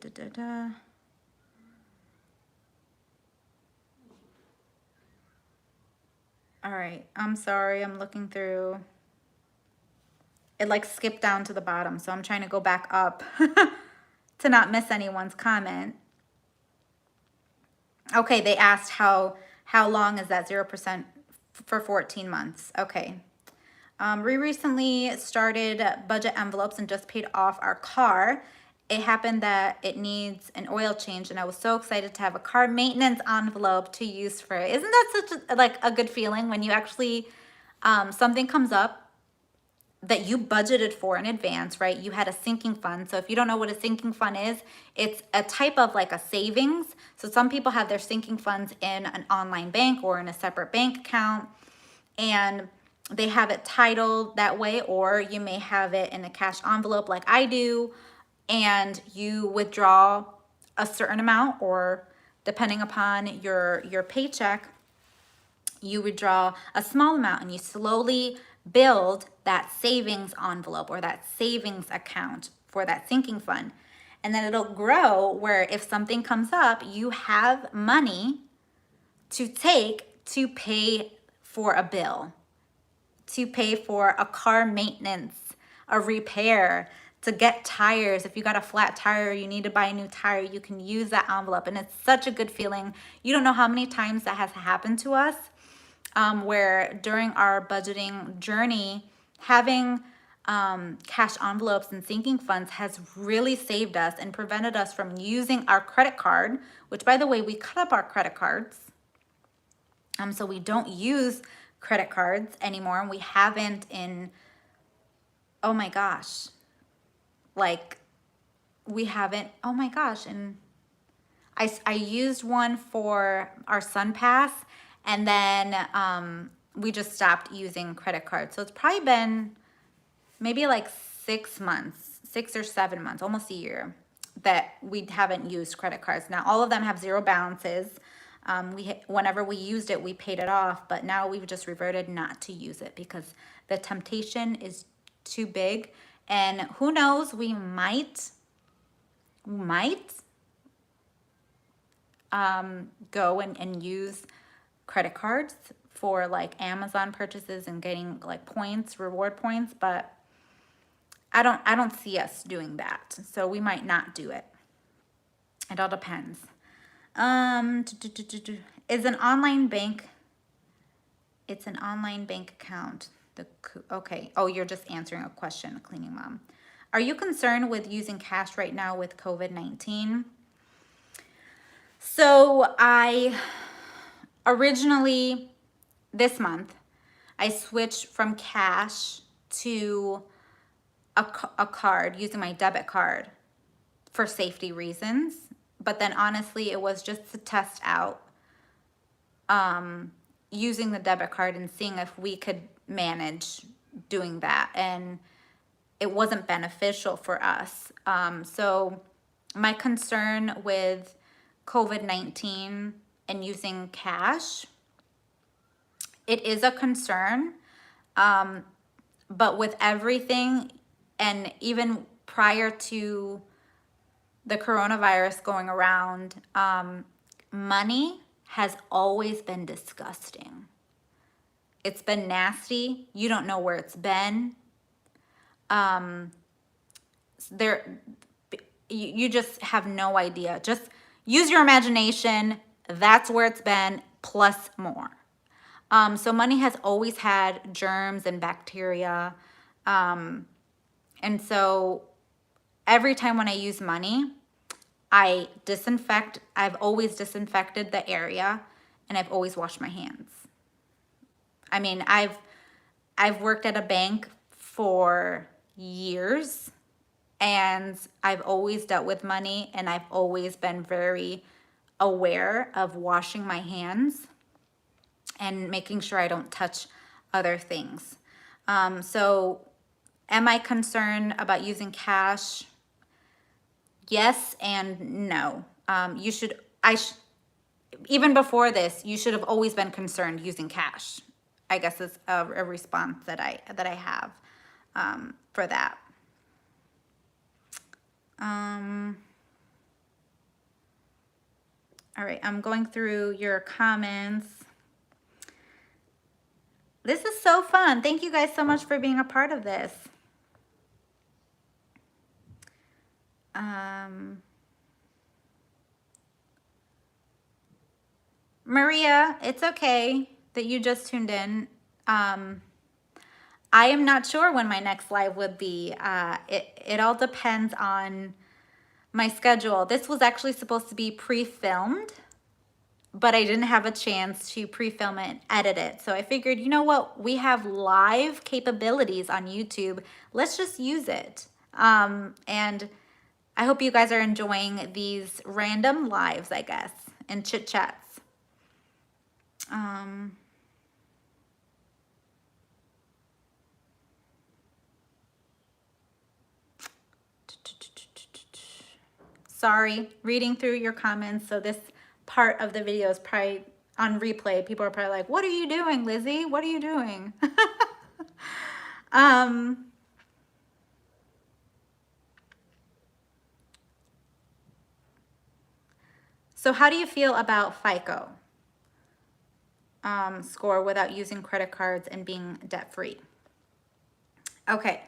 All right. I'm sorry. I'm looking through. It like skipped down to the bottom, so I'm trying to go back up to not miss anyone's comment. Okay, they asked how long is that 0% for 14 months? Okay. We recently started budget envelopes and just paid off our car. It happened that it needs an oil change, and I was so excited to have a car maintenance envelope to use for it. Isn't that such a good feeling when you actually something comes up that you budgeted for in advance, right? You had a sinking fund. So if you don't know what a sinking fund is, it's a type of like a savings. So some people have their sinking funds in an online bank or in a separate bank account, and they have it titled that way, or you may have it in a cash envelope like I do, and you withdraw a certain amount, or depending upon your paycheck, you withdraw a small amount and you slowly build that savings envelope or that savings account for that sinking fund. And then it'll grow where if something comes up, you have money to take to pay for a bill, to pay for a car maintenance, a repair, to get tires. If you got a flat tire, you need to buy a new tire, you can use that envelope. And it's such a good feeling. You don't know how many times that has happened to us, where during our budgeting journey, having cash envelopes and sinking funds has really saved us and prevented us from using our credit card, which, by the way, we cut up our credit cards. So we don't use credit cards anymore, and we haven't in, oh my gosh, like we haven't, oh my gosh, and I used one for our Sun Pass, and then we just stopped using credit cards. So it's probably been maybe like 6 months, 6 or 7 months, almost a year, that we haven't used credit cards. Now all of them have zero balances. Whenever we used it, we paid it off, but now we've just reverted not to use it because the temptation is too big. And who knows, we might go and use credit cards for like Amazon purchases and getting like points, reward points, but I don't see us doing that. So we might not do it. It all depends. Is an online bank, it's an online bank account. Okay. Oh, you're just answering a question, Cleaning Mom. Are you concerned with using cash right now with COVID-19? So I originally, this month, I switched from cash to a card, using my debit card for safety reasons. But then honestly, it was just to test out using the debit card and seeing if we could manage doing that. And it wasn't beneficial for us. So my concern with COVID-19 and using cash, it is a concern. But with everything, and even prior to the coronavirus going around, money has always been disgusting. It's been nasty. You don't know where it's been. You just have no idea. Just use your imagination. That's where it's been, plus more. So money has always had germs and bacteria. And so every time when I use money, I disinfect. I've always disinfected the area, and I've always washed my hands. I mean, I've worked at a bank for years, and I've always dealt with money, and I've always been very aware of washing my hands and making sure I don't touch other things. So am I concerned about using cash? Yes and no. You should, even before this, you should have always been concerned using cash. I guess is a response that I have for that. All right, I'm going through your comments. This is so fun. Thank you guys so much for being a part of this. Maria, it's okay that you just tuned in. I am not sure when my next live would be. It all depends on my schedule. This was actually supposed to be pre-filmed, but I didn't have a chance to pre-film it and edit it. So I figured, you know what? We have live capabilities on YouTube. Let's just use it. And I hope you guys are enjoying these random lives, I guess, and chit chats. Sorry, reading through your comments. So this part of the video is probably on replay. People are probably like, what are you doing, Lizzie? What are you doing? So how do you feel about FICO score without using credit cards and being debt-free? Okay.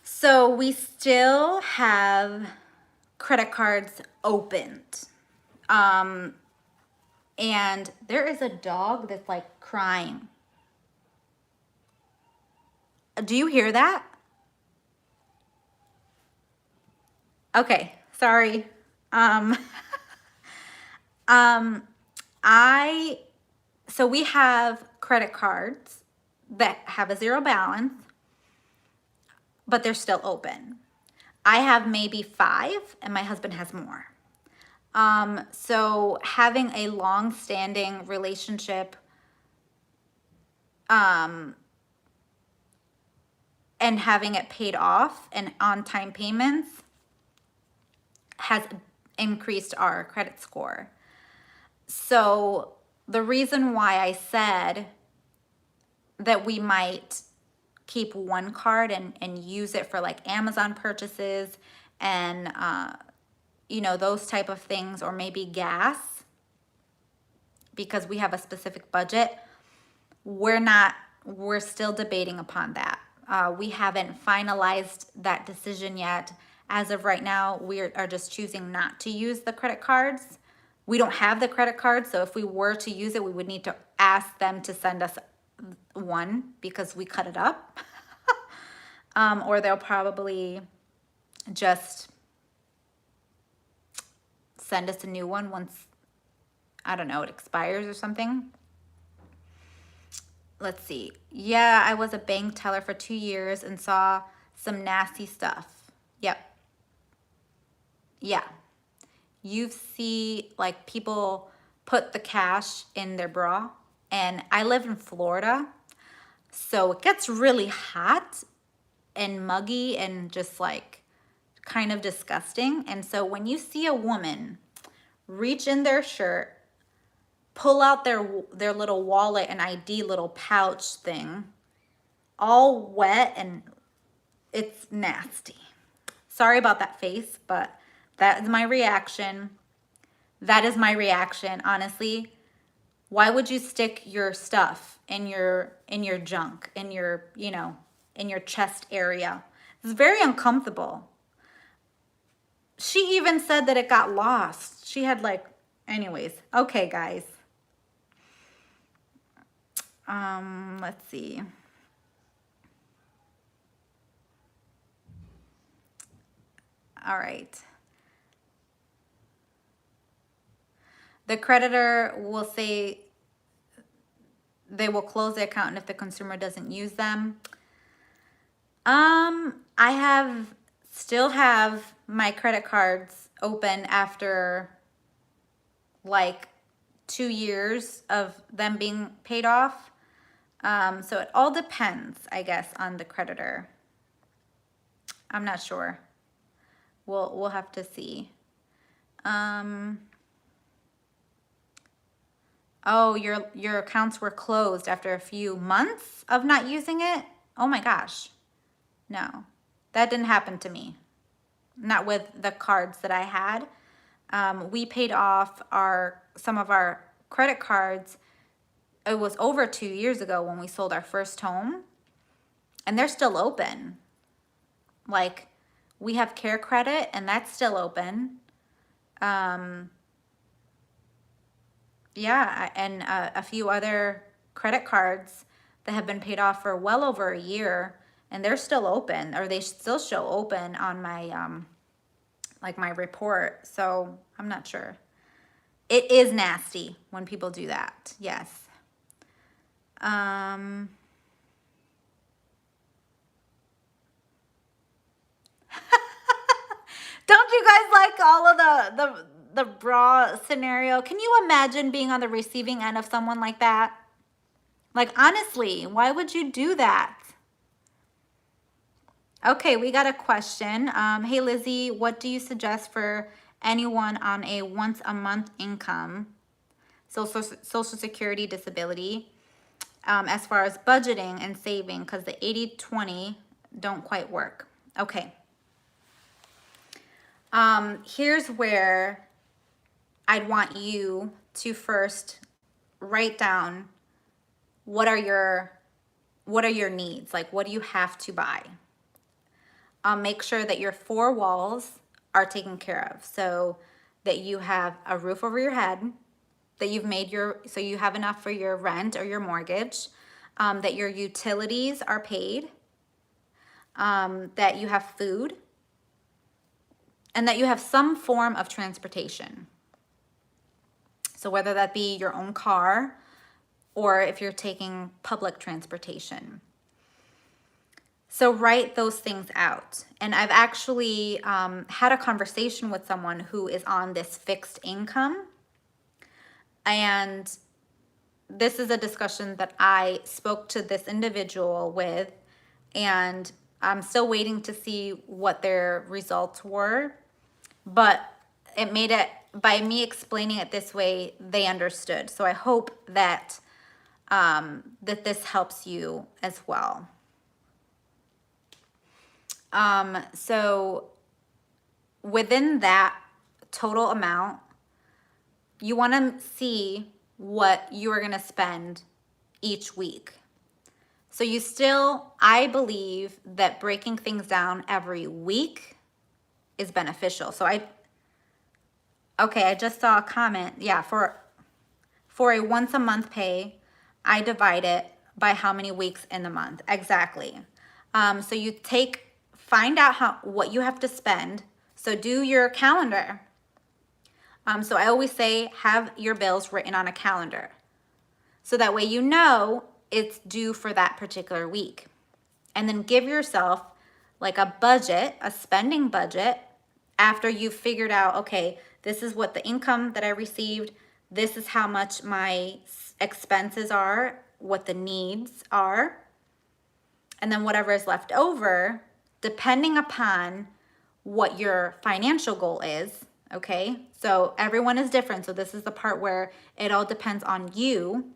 So we still have credit cards opened. And there is a dog that's like crying. Do you hear that? Okay, sorry. So we have credit cards that have a zero balance, but they're still open. I have maybe 5 and my husband has more. So having a long-standing relationship and having it paid off and on-time payments has increased our credit score. So the reason why I said that we might keep one card and use it for like Amazon purchases and you know, those type of things, or maybe gas, because we have a specific budget, we're still debating upon that. We haven't finalized that decision yet. As of right now, we are just choosing not to use the credit cards. We don't have the credit card, so if we were to use it, we would need to ask them to send us one because we cut it up. Or they'll probably just send us a new one once, I don't know, it expires or something. Let's see. Yeah, I was a bank teller for 2 years and saw some nasty stuff. Yep. Yeah. You see like people put the cash in their bra, and I live in Florida, so it gets really hot and muggy and just like kind of disgusting. And so when you see a woman reach in their shirt, pull out their little wallet and ID little pouch thing, all wet, and it's nasty. Sorry about that face, but that is my reaction. That is my reaction, honestly. Why would you stick your stuff in your junk, in your, you know, in your chest area? It's very uncomfortable. She even said that it got lost. She had like, anyways. Okay, guys. Let's see. All right. The creditor will say they will close the account if the consumer doesn't use them. I still have my credit cards open after like 2 years of them being paid off. So it all depends, I guess, on the creditor. I'm not sure. We'll have to see. Oh, your accounts were closed after a few months of not using it? Oh my gosh. No, that didn't happen to me. Not with the cards that I had. We paid off some of our credit cards. It was over 2 years ago when we sold our first home, and they're still open. Like, we have Care Credit, and that's still open. Yeah, and a few other credit cards that have been paid off for well over a year, and they're still open, or they still show open on my like my report. So I'm not sure. It is nasty when people do that. Yes. Don't you guys like all of the bra scenario? Can you imagine being on the receiving end of someone like that? Like, honestly, why would you do that? Okay, we got a question. Hey, Lizzie, what do you suggest for anyone on a once a month income, Social Security, disability, as far as budgeting and saving, because the 80-20 don't quite work? Okay. Here's where I'd want you to first write down what are your needs? Like, what do you have to buy? Make sure that your 4 walls are taken care of, so that you have a roof over your head, that you've made so you have enough for your rent or your mortgage, that your utilities are paid, that you have food, and that you have some form of transportation. So whether that be your own car or if you're taking public transportation. So write those things out. And I've actually had a conversation with someone who is on this fixed income. And this is a discussion that I spoke to this individual with, and I'm still waiting to see what their results were. But it made it, by me explaining it this way, they understood. So I hope that that this helps you as well. So within that total amount, you want to see what you are going to spend each week. So I believe that breaking things down every week is beneficial. So I just saw a comment. Yeah, for a once a month pay, I divide it by how many weeks in the month. Exactly. So you find out what you have to spend. So do your calendar. So I always say, have your bills written on a calendar. So that way you know it's due for that particular week. And then give yourself like a budget, a spending budget, after you've figured out, okay, this is what the income that I received, this is how much my expenses are, what the needs are, and then whatever is left over, depending upon what your financial goal is, okay? So everyone is different, so this is the part where it all depends on you.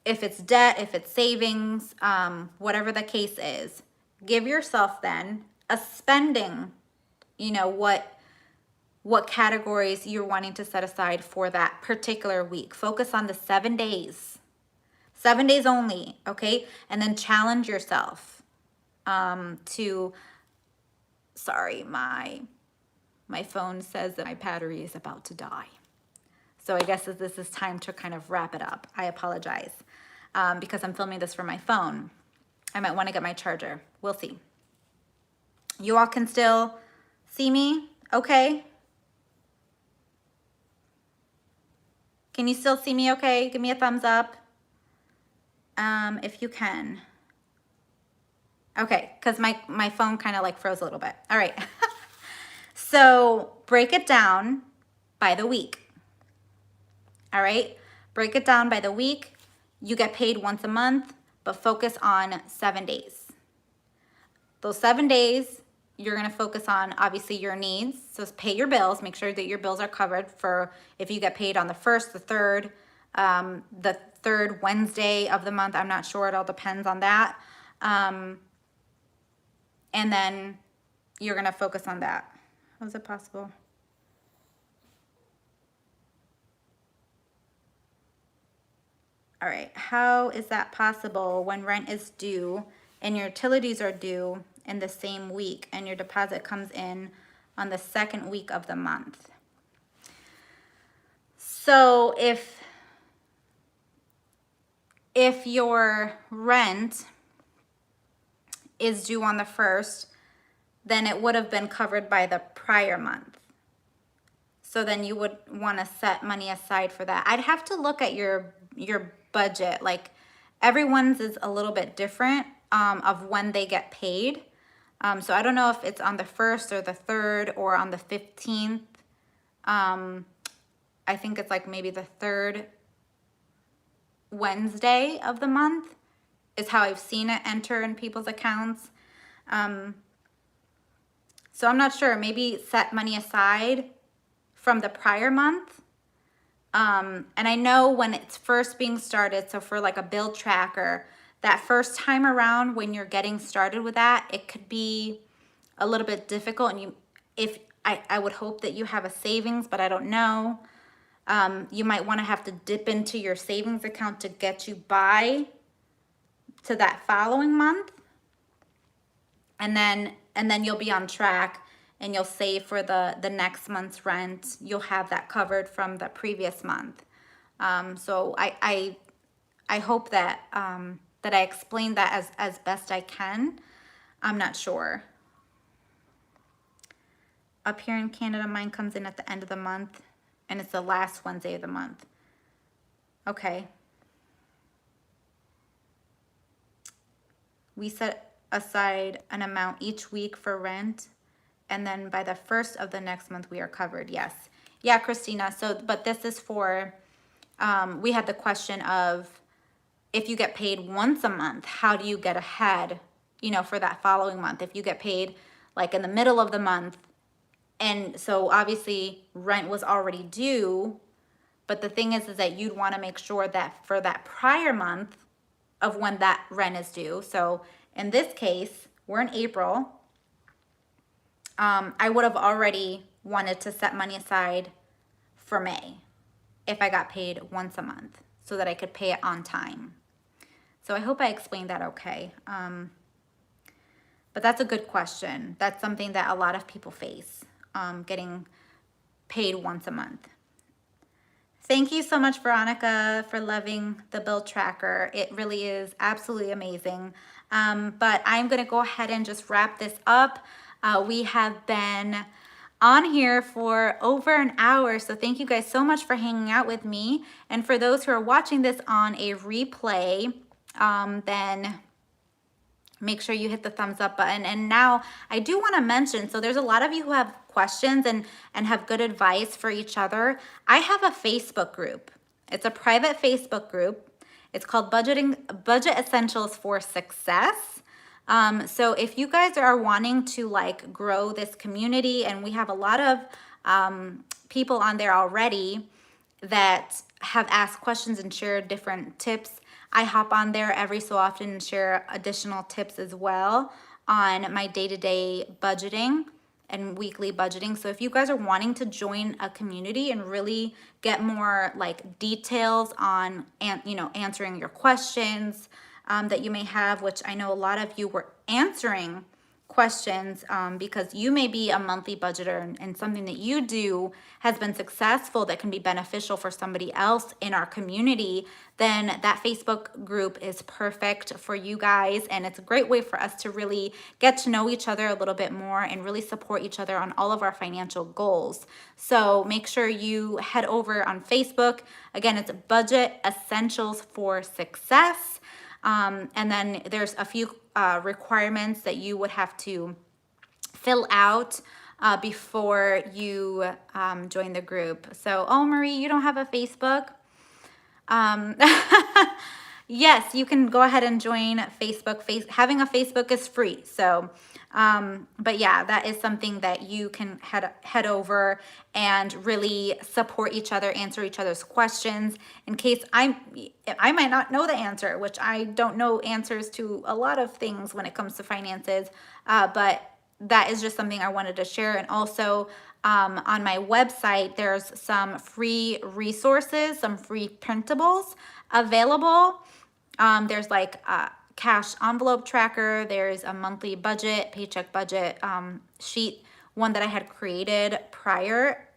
If it's debt, if it's savings, whatever the case is, give yourself then a spending, what categories you're wanting to set aside for that particular week. Focus on the 7 days. 7 days only, okay? And then challenge yourself sorry, my phone says that my battery is about to die. So I guess that this is time to kind of wrap it up. I apologize because I'm filming this from my phone. I might want to get my charger. We'll see. You all can still see me, okay? Can you still see me okay? Give me a thumbs up if you can. Okay, because my phone kind of like froze a little bit. All right. So break it down by the week. All right, break it down by the week. You get paid once a month, but focus on 7 days. those 7 days, you're going to focus on obviously your needs. So pay your bills, make sure that your bills are covered for if you get paid on the 1st, the third Wednesday of the month. I'm not sure. It all depends on that. And then you're going to focus on that. How is it possible? All right. How is that possible when rent is due and your utilities are due in the same week and your deposit comes in on the 2nd week of the month? So if your rent is due on the 1st, then it would have been covered by the prior month. So then you would want to set money aside for that. I'd have to look at your budget. Like everyone's is a little bit different of when they get paid. So I don't know if it's on the 1st or the 3rd or on the 15th. I think it's like maybe the 3rd Wednesday of the month is how I've seen it enter in people's accounts. So I'm not sure. Maybe set money aside from the prior month. And I know when it's first being started, so for like a bill tracker, that first time around when you're getting started with that, it could be a little bit difficult. And I would hope that you have a savings, but I don't know. You might want to have to dip into your savings account to get you by to that following month. And then you'll be on track and you'll save for the next month's rent. You'll have that covered from the previous month. So I hope that that I explained that as best I can. I'm not sure. Up here in Canada, mine comes in at the end of the month and it's the last Wednesday of the month. Okay. We set aside an amount each week for rent, and then by the 1st of the next month we are covered. Yes. Yeah, Christina. So, but this is for, we had the question of if you get paid once a month, how do you get ahead, for that following month? If you get paid like in the middle of the month, and so obviously rent was already due, but the thing is that you'd want to make sure that for that prior month of when that rent is due. So in this case, we're in April. I would have already wanted to set money aside for May if I got paid once a month so that I could pay it on time. So I hope I explained that okay. But that's a good question. That's something that a lot of people face, getting paid once a month. Thank you so much, Veronica, for loving the bill tracker. It really is absolutely amazing. But I'm going to go ahead and just wrap this up. We have been on here for over an hour, so thank you guys so much for hanging out with me. And for those who are watching this on a replay, then make sure you hit the thumbs up button. And now I do want to mention, so there's a lot of you who have questions and have good advice for each other. I have a Facebook group. It's a private Facebook group. It's called Budget Essentials for Success. So if you guys are wanting to like grow this community, and we have a lot of people on there already that have asked questions and shared different tips. I hop on there every so often and share additional tips as well on my day-to-day budgeting and weekly budgeting. So if you guys are wanting to join a community and really get more like details on answering your questions that you may have, which I know a lot of you were answering questions because you may be a monthly budgeter and something that you do has been successful that can be beneficial for somebody else in our community, then that Facebook group is perfect for you guys. And it's a great way for us to really get to know each other a little bit more and really support each other on all of our financial goals. So make sure you head over on Facebook. Again, it's Budget Essentials for Success. And then there's a few requirements that you would have to fill out before you join the group. So, oh, Marie, you don't have a Facebook? Yes, you can go ahead and join Facebook. Having a Facebook is free. So, but yeah, that is something that you can head over and really support each other, answer each other's questions in case I might not know the answer, which I don't know answers to a lot of things when it comes to finances. But that is just something I wanted to share. And also, on my website, there's some free resources, some free printables available. There's like a cash envelope tracker. There's a monthly budget, paycheck budget sheet, one that I had created prior.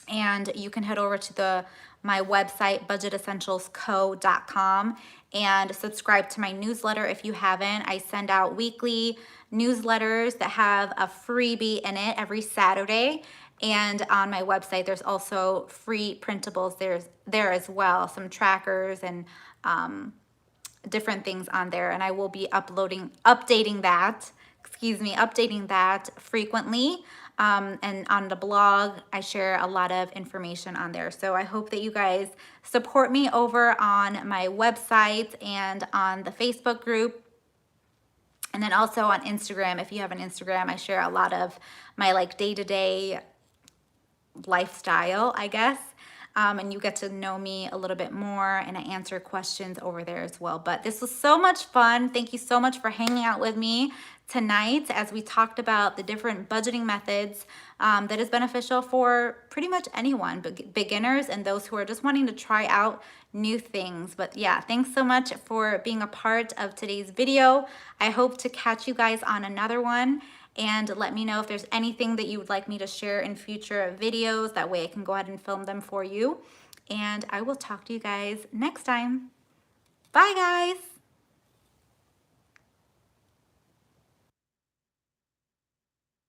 And you can head over to my website, budgetessentialsco.com, and subscribe to my newsletter if you haven't. I send out weekly newsletters that have a freebie in it every Saturday. And on my website, there's also free printables there as well, some trackers and different things on there. And I will be updating that frequently. And on the blog, I share a lot of information on there. So I hope that you guys support me over on my website and on the Facebook group. And then also on Instagram. If you have an Instagram, I share a lot of my like day-to-day lifestyle, I guess. And you get to know me a little bit more, and I answer questions over there as well. But this was so much fun. Thank you so much for hanging out with me tonight as we talked about the different budgeting methods that is beneficial for pretty much anyone, beginners and those who are just wanting to try out new things. But yeah, thanks so much for being a part of today's video. I hope to catch you guys on another one. And let me know if there's anything that you would like me to share in future videos. That way I can go ahead and film them for you. And I will talk to you guys next time. Bye, guys.